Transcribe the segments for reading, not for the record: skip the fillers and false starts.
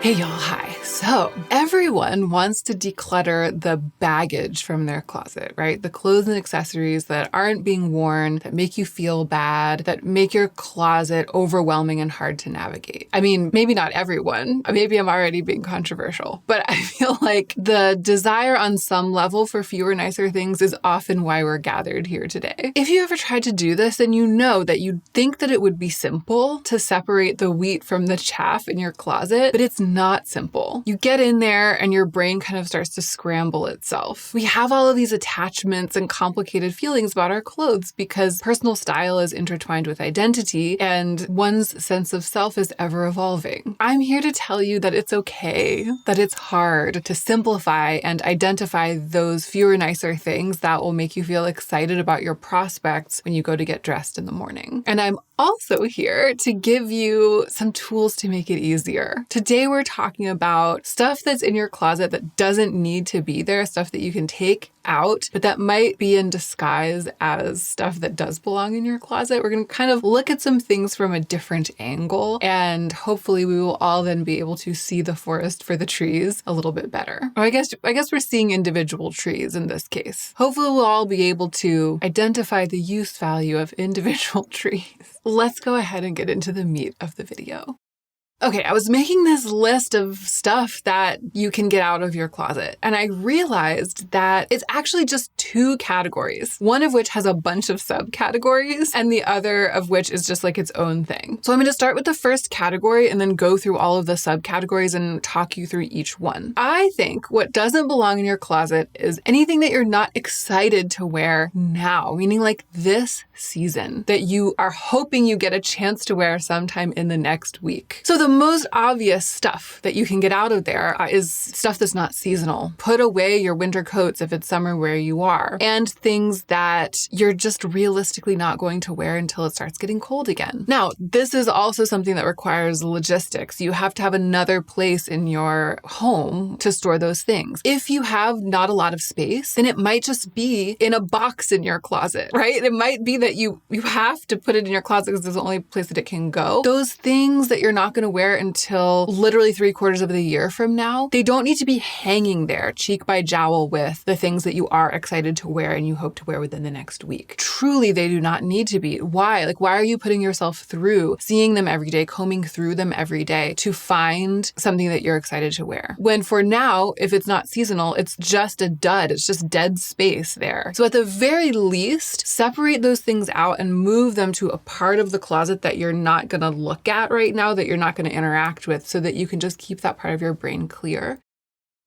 Hey y'all, hi. So everyone wants to declutter the baggage from their closet, right? The clothes and accessories that aren't being worn, that make you feel bad, that make your closet overwhelming and hard to navigate. I mean, maybe not everyone. Maybe I'm already being controversial, but I feel like the desire on some level for fewer, nicer things is often why we're gathered here today. If you ever tried to do this, then you know that you'd think that it would be simple to separate the wheat from the chaff in your closet, but it's not simple. You get in there and your brain kind of starts to scramble itself. We have all of these attachments and complicated feelings about our clothes because personal style is intertwined with identity and one's sense of self is ever evolving. I'm here to tell you that it's okay, that it's hard to simplify and identify those fewer, nicer things that will make you feel excited about your prospects when you go to get dressed in the morning. And I'm also here to give you some tools to make it easier. Today, we're talking about stuff that's in your closet that doesn't need to be there, stuff that you can take out, but that might be in disguise as stuff that does belong in your closet. We're going to kind of look at some things from a different angle, and hopefully we will all then be able to see the forest for the trees a little bit better. Or I guess we're seeing individual trees in this case. Hopefully we'll all be able to identify the use value of individual trees. Let's go ahead and get into the meat of the video. Okay, I was making this list of stuff that you can get out of your closet, and I realized that it's actually just two categories, one of which has a bunch of subcategories, and the other of which is just like its own thing. So I'm going to start with the first category and then go through all of the subcategories and talk you through each one. I think what doesn't belong in your closet is anything that you're not excited to wear now, meaning like this season, that you are hoping you get a chance to wear sometime in the next week. So the most obvious stuff that you can get out of there is stuff that's not seasonal. Put away your winter coats if it's summer where you are, and things that you're just realistically not going to wear until it starts getting cold again. Now, this is also something that requires logistics. You have to have another place in your home to store those things. If you have not a lot of space, then it might just be in a box in your closet, right? It might be that you have to put it in your closet because it's the only place that it can go. Those things that you're not going to wear until literally 3/4 of the year from now, they don't need to be hanging there cheek by jowl with the things that you are excited to wear and you hope to wear within the next week. Truly, they do not need to be. Why? Why are you putting yourself through seeing them every day, combing through them every day to find something that you're excited to wear? When for now, if it's not seasonal, it's just a dud. It's just dead space there. So at the very least, separate those things out and move them to a part of the closet that you're not going to look at right now, that you're not going to interact with, so that you can just keep that part of your brain clear.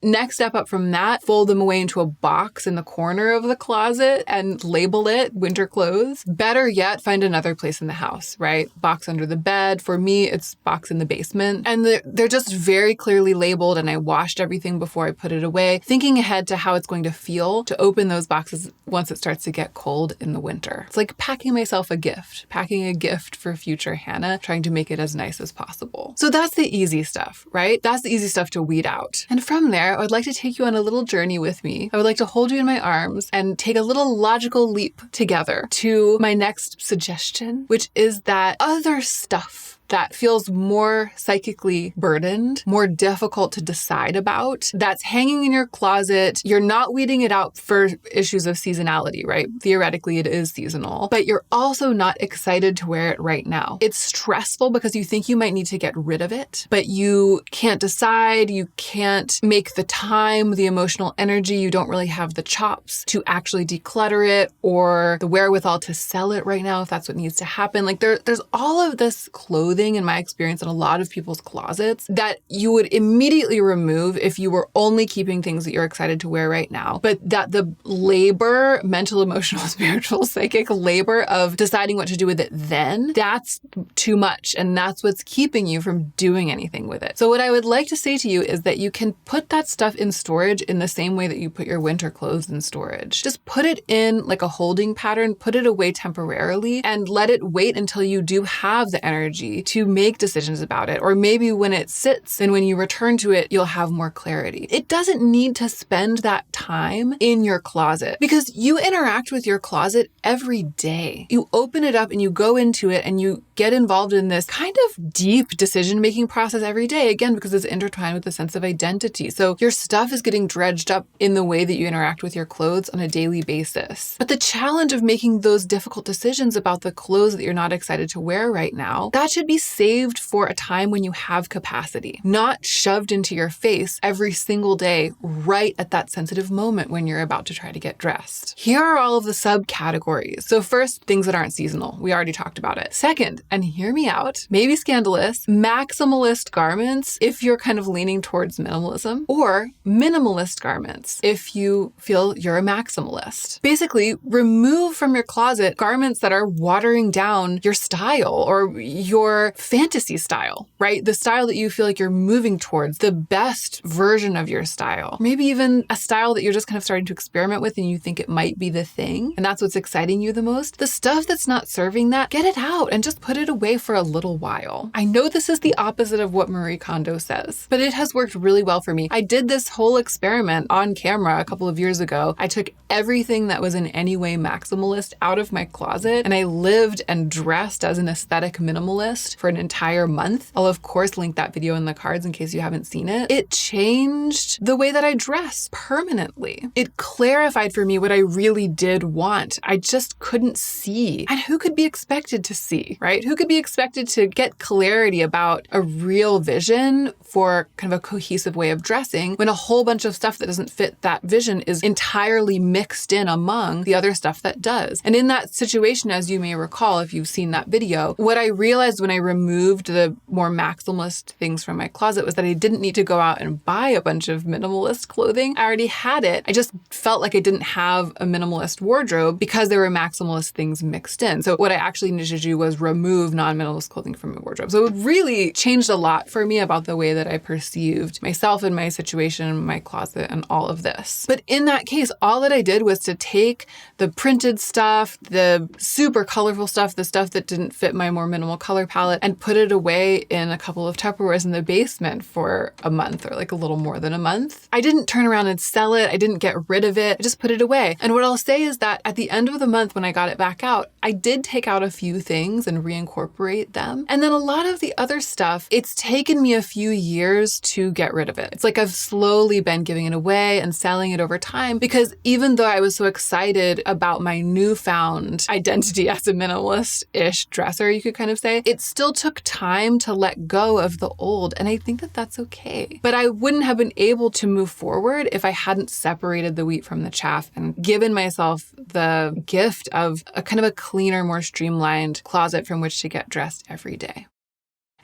Next step up from that, fold them away into a box in the corner of the closet and label it winter clothes. Better yet, find another place in the house, right? Box under the bed. For me, it's box in the basement. And they're just very clearly labeled, and I washed everything before I put it away, thinking ahead to how it's going to feel to open those boxes once it starts to get cold in the winter. It's like packing myself a gift, packing a gift for future Hannah, trying to make it as nice as possible. So that's the easy stuff, right? That's the easy stuff to weed out. And from there, I would like to take you on a little journey with me. I would like to hold you in my arms and take a little logical leap together to my next suggestion, which is that other stuff that feels more psychically burdened, more difficult to decide about, that's hanging in your closet. You're not weeding it out for issues of seasonality, right? Theoretically, it is seasonal, but you're also not excited to wear it right now. It's stressful because you think you might need to get rid of it, but you can't decide, you can't make the time, the emotional energy, you don't really have the chops to actually declutter it or the wherewithal to sell it right now if that's what needs to happen. There's all of this clothing in my experience in a lot of people's closets that you would immediately remove if you were only keeping things that you're excited to wear right now, but that the labor, mental, emotional, spiritual, psychic labor of deciding what to do with it then, that's too much, and that's what's keeping you from doing anything with it. So what I would like to say to you is that you can put that stuff in storage in the same way that you put your winter clothes in storage. Just put it in like a holding pattern, put it away temporarily, and let it wait until you do have the energy to make decisions about it. Or maybe when it sits and when you return to it, you'll have more clarity. It doesn't need to spend that time in your closet because you interact with your closet every day. You open it up and you go into it and you get involved in this kind of deep decision-making process every day, again, because it's intertwined with a sense of identity. So your stuff is getting dredged up in the way that you interact with your clothes on a daily basis. But the challenge of making those difficult decisions about the clothes that you're not excited to wear right now, that should be saved for a time when you have capacity, not shoved into your face every single day right at that sensitive moment when you're about to try to get dressed. Here are all of the subcategories. So first, things that aren't seasonal. We already talked about it. Second, and hear me out, maybe scandalous, maximalist garments if you're kind of leaning towards minimalism, or minimalist garments if you feel you're a maximalist. Basically, remove from your closet garments that are watering down your style or your fantasy style, right? The style that you feel like you're moving towards, the best version of your style. Maybe even a style that you're just kind of starting to experiment with and you think it might be the thing, and that's what's exciting you the most. The stuff that's not serving that, get it out and just put it away for a little while. I know this is the opposite of what Marie Kondo says, but it has worked really well for me. I did this whole experiment on camera a couple of years ago. I took everything that was in any way maximalist out of my closet and I lived and dressed as an aesthetic minimalist for an entire month. I'll of course link that video in the cards in case you haven't seen it. It changed the way that I dress permanently. It clarified for me what I really did want. I just couldn't see. And who could be expected to see, right? Who could be expected to get clarity about a real vision for kind of a cohesive way of dressing when a whole bunch of stuff that doesn't fit that vision is entirely mixed in among the other stuff that does. And in that situation, as you may recall, if you've seen that video, what I realized when I removed the more maximalist things from my closet was that I didn't need to go out and buy a bunch of minimalist clothing. I already had it. I just felt like I didn't have a minimalist wardrobe because there were maximalist things mixed in. So what I actually needed to do was remove non-minimalist clothing from my wardrobe. So it really changed a lot for me about the way that I perceived myself and my situation, my closet, and all of this. But in that case, all that I did was to take the printed stuff, the super colorful stuff, the stuff that didn't fit my more minimal color palette, and put it away in a couple of Tupperwares in the basement for a month or like a little more than a month. I didn't turn around and sell it. I didn't get rid of it. I just put it away. And what I'll say is that at the end of the month when I got it back out, I did take out a few things and reincorporate them. And then a lot of the other stuff, it's taken me a few years to get rid of it. It's like I've slowly been giving it away and selling it over time because even though I was so excited about my newfound identity as a minimalist-ish dresser, you could kind of say, it still took time to let go of the old. And I think that that's okay. But I wouldn't have been able to move forward if I hadn't separated the wheat from the chaff and given myself the gift of a kind of a cleaner, more streamlined closet from which to get dressed every day.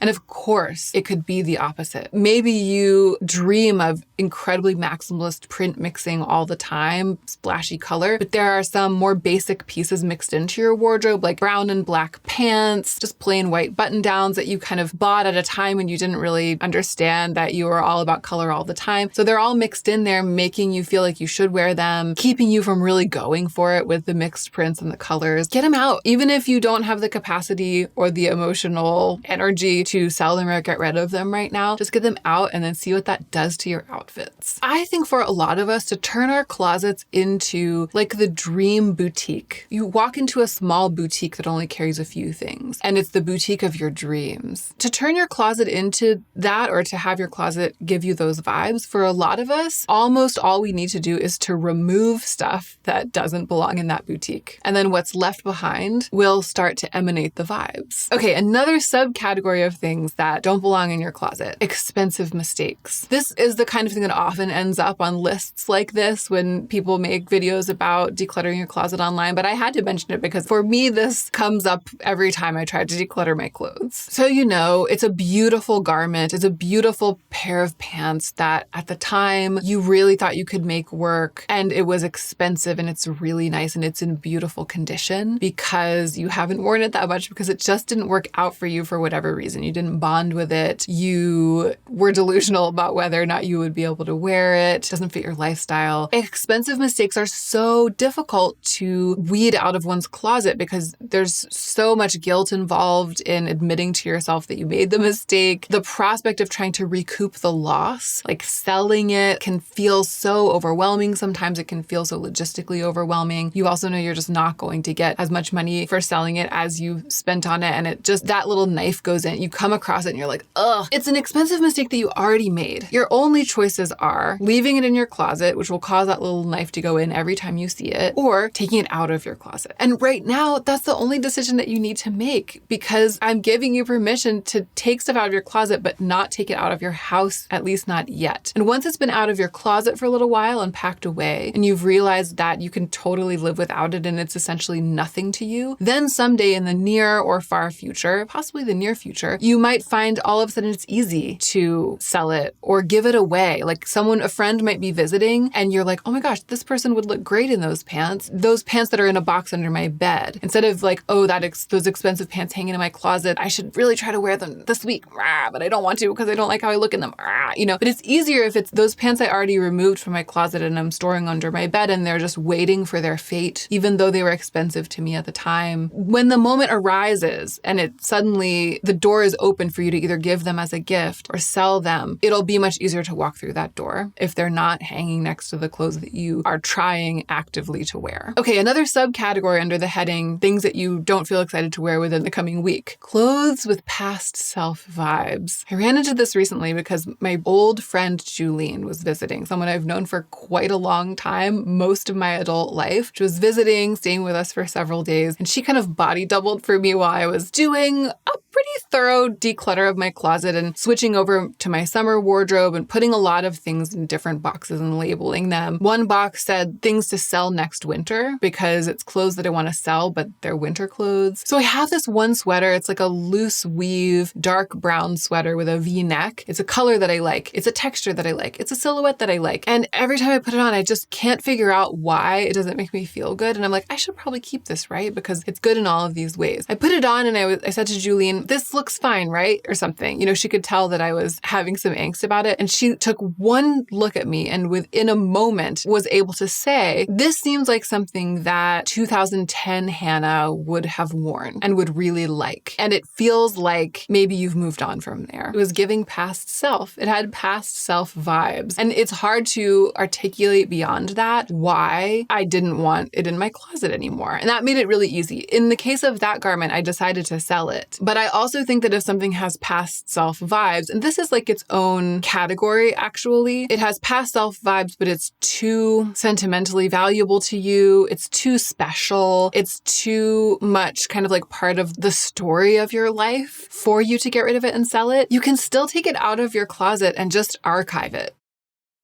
And of course, it could be the opposite. Maybe you dream of incredibly maximalist print mixing all the time, splashy color, but there are some more basic pieces mixed into your wardrobe, like brown and black pants, just plain white button downs that you kind of bought at a time when you didn't really understand that you were all about color all the time. So they're all mixed in there, making you feel like you should wear them, keeping you from really going for it with the mixed prints and the colors. Get them out. Even if you don't have the capacity or the emotional energy to sell them or get rid of them right now, just get them out and then see what that does to your outfits. I think for a lot of us to turn our closets into like the dream boutique. You walk into a small boutique that only carries a few things, and it's the boutique of your dreams. To turn your closet into that, or to have your closet give you those vibes, for a lot of us, almost all we need to do is to remove stuff that doesn't belong in that boutique. And then what's left behind will start to emanate the vibes. Okay, another subcategory of things that don't belong in your closet: expensive mistakes. This is the kind of thing that often ends up on lists like this when people make videos about decluttering your closet online, but I had to mention it because for me, this comes up every time I try to declutter my clothes. So you know, it's a beautiful garment. It's a beautiful pair of pants that at the time you really thought you could make work, and it was expensive and it's really nice and it's in beautiful condition because you haven't worn it that much because it just didn't work out for you for whatever reason. You didn't bond with it. You were delusional about whether or not you would be able to wear it. It doesn't fit your lifestyle. Expensive mistakes are so difficult to weed out of one's closet because there's so much guilt involved in admitting to yourself that you made the mistake. The prospect of trying to recoup the loss, like selling it, can feel so overwhelming. Sometimes it can feel so logistically overwhelming. You also know you're just not going to get as much money for selling it as you spent on it. And it just, that little knife goes in. You come across it and you're like, ugh, it's an expensive mistake that you already made. Your only choices are leaving it in your closet, which will cause that little knife to go in every time you see it, or taking it out of your closet. And right now, that's the only decision that you need to make, because I'm giving you permission to take stuff out of your closet, but not take it out of your house, at least not yet. And once it's been out of your closet for a little while and packed away, and you've realized that you can totally live without it and it's essentially nothing to you, then someday in the near or far future, possibly the near future, you might find all of a sudden it's easy to sell it or give it away. Like a friend might be visiting and you're like, oh my gosh, this person would look great in those pants that are in a box under my bed. Instead of like, oh, those expensive pants hanging in my closet, I should really try to wear them this week, but I don't want to because I don't like how I look in them, But it's easier if it's those pants I already removed from my closet and I'm storing under my bed and they're just waiting for their fate, even though they were expensive to me at the time. When the moment arises and it suddenly, the door is open for you to either give them as a gift or sell them, it'll be much easier to walk through that door if they're not hanging next to the clothes that you are trying actively to wear. Okay, another subcategory under the heading, things that you don't feel excited to wear within the coming week. Clothes with past self vibes. I ran into this recently because my old friend Julene was visiting, someone I've known for quite a long time, most of my adult life. She was visiting, staying with us for several days, and she kind of body doubled for me while I was doing a pretty thorough declutter of my closet and switching over to my summer wardrobe and putting a lot of things in different boxes and labeling them. One box said things to sell next winter because it's clothes that I want to sell, but they're winter clothes. So I have this one sweater. It's like a loose weave, dark brown sweater with a V-neck. It's a color that I like. It's a texture that I like. It's a silhouette that I like. And every time I put it on, I just can't figure out why it doesn't make me feel good. And I'm like, I should probably keep this, right? Because it's good in all of these ways. I put it on and I said to Julene, this looks fine, right? Or something. She could tell that I was having some angst about it. And she took one look at me and within a moment was able to say, this seems like something that 2010 Hannah would have worn and would really like. And it feels like maybe you've moved on from there. It was giving past self. It had past self vibes. And it's hard to articulate beyond that why I didn't want it in my closet anymore. And that made it really easy. In the case of that garment, I decided to sell it. But I also think that if something has past self vibes, and this is like its own category, actually, it has past self vibes, but it's too sentimentally valuable to you. It's too special. It's too much kind of like part of the story of your life for you to get rid of it and sell it. You can still take it out of your closet and just archive it.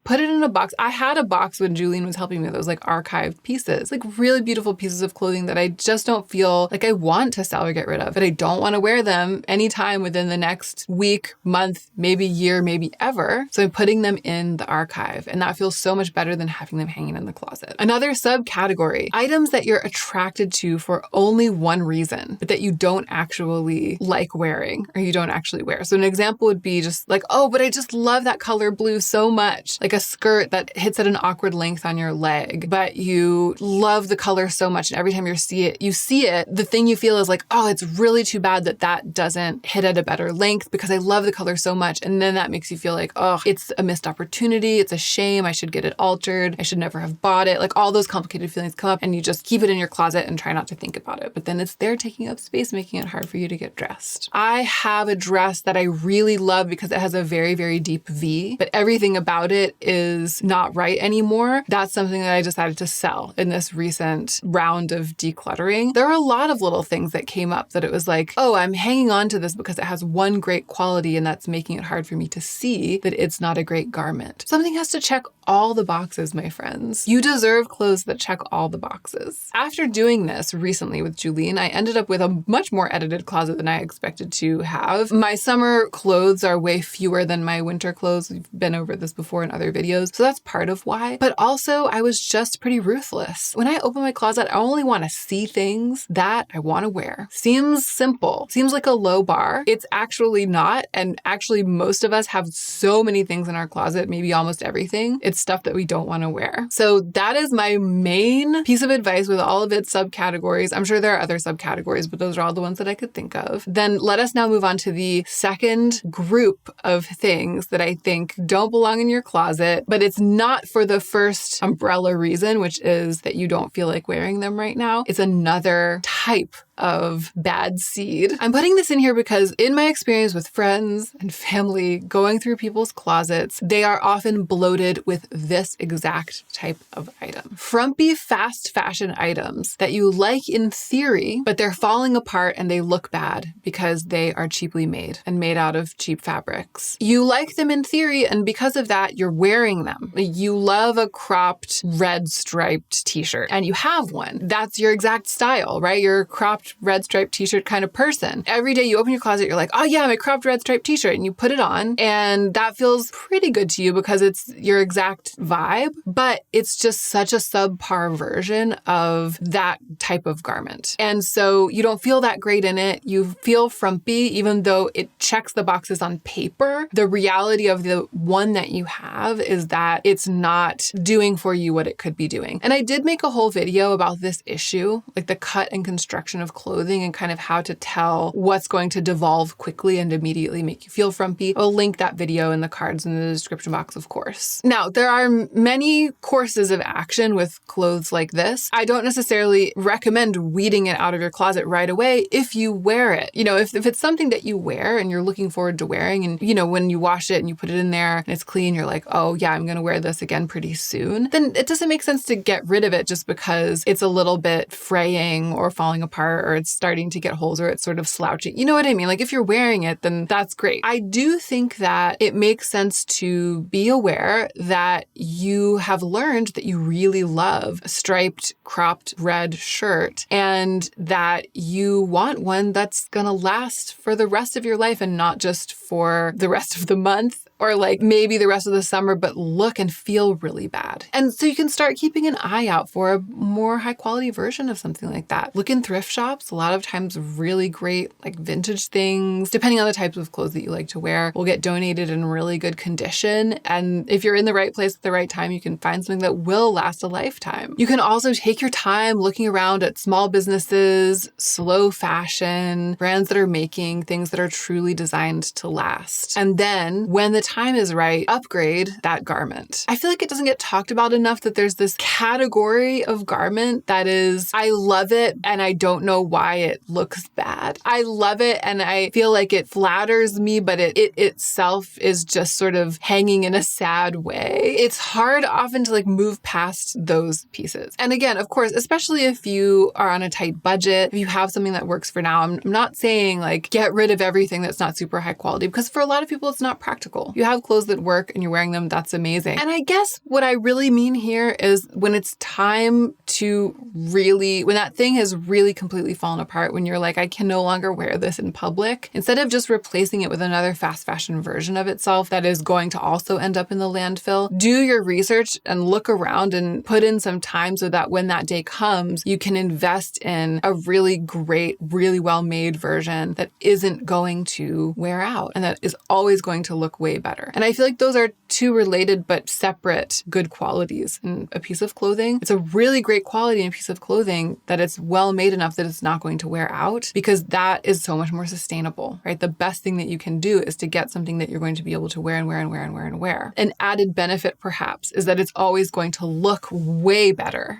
Put it in a box. I had a box when Julene was helping me with those like archived pieces, like really beautiful pieces of clothing that I just don't feel like I want to sell or get rid of, but I don't want to wear them anytime within the next week, month, maybe year, maybe ever. So I'm putting them in the archive, and that feels so much better than having them hanging in the closet. Another subcategory, items that you're attracted to for only one reason, but that you don't actually like wearing or you don't actually wear. So an example would be just like, oh, but I just love that color blue so much. Like a skirt that hits at an awkward length on your leg, but you love the color so much. And every time you see it, the thing you feel is like, oh, it's really too bad that doesn't hit at a better length because I love the color so much. And then that makes you feel like, oh, it's a missed opportunity. It's a shame. I should get it altered. I should never have bought it. Like all those complicated feelings come up and you just keep it in your closet and try not to think about it. But then it's there taking up space, making it hard for you to get dressed. I have a dress that I really love because it has a very, very deep V, but everything about it is not right anymore. That's something that I decided to sell in this recent round of decluttering. There are a lot of little things that came up that it was like, oh, I'm hanging on to this because it has one great quality and that's making it hard for me to see that it's not a great garment. Something has to check all the boxes, my friends. You deserve clothes that check all the boxes. After doing this recently with Julene, I ended up with a much more edited closet than I expected to have. My summer clothes are way fewer than my winter clothes. We've been over this before in other other videos. So that's part of why. But also I was just pretty ruthless. When I open my closet, I only want to see things that I want to wear. Seems simple. Seems like a low bar. It's actually not. And actually most of us have so many things in our closet, maybe almost everything. It's stuff that we don't want to wear. So that is my main piece of advice with all of its subcategories. I'm sure there are other subcategories, but those are all the ones that I could think of. Then let us now move on to the second group of things that I think don't belong in your closet, but it's not for the first umbrella reason, which is that you don't feel like wearing them right now. It's another type of bad seed. I'm putting this in here because in my experience with friends and family going through people's closets, they are often bloated with this exact type of item. Frumpy fast fashion items that you like in theory, but they're falling apart and they look bad because they are cheaply made and made out of cheap fabrics. You like them in theory, and because of that, you're wearing them. You love a cropped red striped t-shirt and you have one. That's your exact style, right? You're a cropped red striped t-shirt kind of person. Every day you open your closet, you're like, oh yeah, my cropped red striped t-shirt, and you put it on and that feels pretty good to you because it's your exact vibe, but it's just such a subpar version of that type of garment. And so you don't feel that great in it. You feel frumpy, even though it checks the boxes on paper. The reality of the one that you have is that it's not doing for you what it could be doing. And I did make a whole video about this issue, like the cut and construction of clothing and kind of how to tell what's going to devolve quickly and immediately make you feel frumpy. I'll link that video in the cards in the description box, of course. Now, there are many courses of action with clothes like this. I don't necessarily recommend weeding it out of your closet right away if you wear it. You know, if it's something that you wear and you're looking forward to wearing, and you know, when you wash it and you put it in there and it's clean, you're like, oh yeah, I'm going to wear this again pretty soon, then it doesn't make sense to get rid of it just because it's a little bit fraying or falling apart, or it's starting to get holes, or it's sort of slouching. You know what I mean? Like if you're wearing it, then that's great. I do think that it makes sense to be aware that you have learned that you really love a striped, cropped red shirt, and that you want one that's gonna last for the rest of your life and not just for the rest of the month or like maybe the rest of the summer, but look and feel really bad. And so you can start keeping an eye out for a more high quality version of something like that. Look in thrift shops. A lot of times really great like vintage things, depending on the types of clothes that you like to wear, will get donated in really good condition. And if you're in the right place at the right time, you can find something that will last a lifetime. You can also take your time looking around at small businesses, slow fashion, brands that are making things that are truly designed to last. And then when the time is right, upgrade that garment. I feel like it doesn't get talked about enough that there's this category of garment that is, I love it and I don't know why it looks bad. I love it and I feel like it flatters me, but it itself is just sort of hanging in a sad way. It's hard often to like move past those pieces. And again, of course, especially if you are on a tight budget, if you have something that works for now, I'm not saying like get rid of everything that's not super high quality, because for a lot of people, it's not practical. You have clothes that work and you're wearing them, that's amazing. And I guess what I really mean here is when it's time to really, when that thing has really completely fallen apart, when you're like, I can no longer wear this in public, instead of just replacing it with another fast fashion version of itself that is going to also end up in the landfill, do your research and look around and put in some time so that when that day comes, you can invest in a really great, really well-made version that isn't going to wear out and that is always going to look way better. And I feel like those are two related but separate good qualities in a piece of clothing. It's a really great quality in a piece of clothing that it's well made enough that it's not going to wear out, because that is so much more sustainable, right? The best thing that you can do is to get something that you're going to be able to wear and wear and wear and wear and wear. An added benefit perhaps is that it's always going to look way better,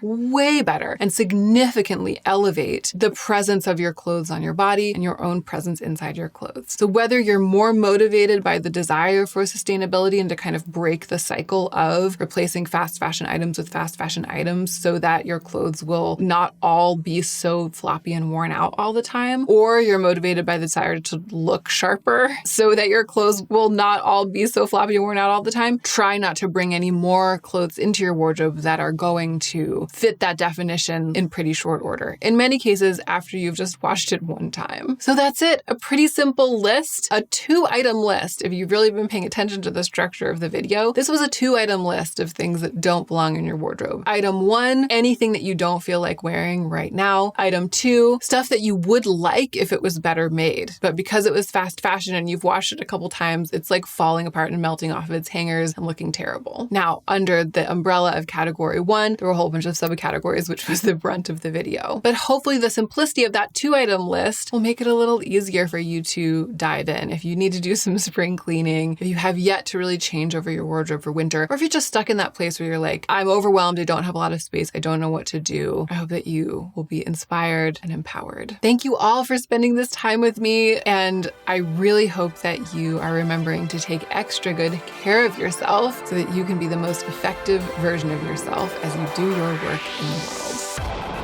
and significantly elevate the presence of your clothes on your body and your own presence inside your clothes. So whether you're more motivated by the desire for sustainability and to kind of break the cycle of replacing fast fashion items with fast fashion items so that your clothes will not all be so floppy and worn out all the time, or you're motivated by the desire to look sharper so that your clothes will not all be so floppy and worn out all the time, try not to bring any more clothes into your wardrobe that are going to fit that definition in pretty short order. In many cases, after you've just washed it one time. So that's it. A pretty simple list, a 2-item list. If you've really been paying attention to the structure of the video, this was a 2-item list of things that don't belong in your wardrobe. Item 1, anything that you don't feel like wearing right now. Item 2, stuff that you would like if it was better made, but because it was fast fashion and you've washed it a couple times, it's like falling apart and melting off of its hangers and looking terrible. Now, under the umbrella of category 1, there were a whole bunch of subcategories, which was the brunt of the video. But hopefully the simplicity of that 2-item list will make it a little easier for you to dive in. If you need to do some spring cleaning, if you have yet to really change over your wardrobe for winter, or if you're just stuck in that place where you're like, I'm overwhelmed, I don't have a lot of space, I don't know what to do, I hope that you will be inspired and empowered. Thank you all for spending this time with me, and I really hope that you are remembering to take extra good care of yourself so that you can be the most effective version of yourself as you do your work in the world.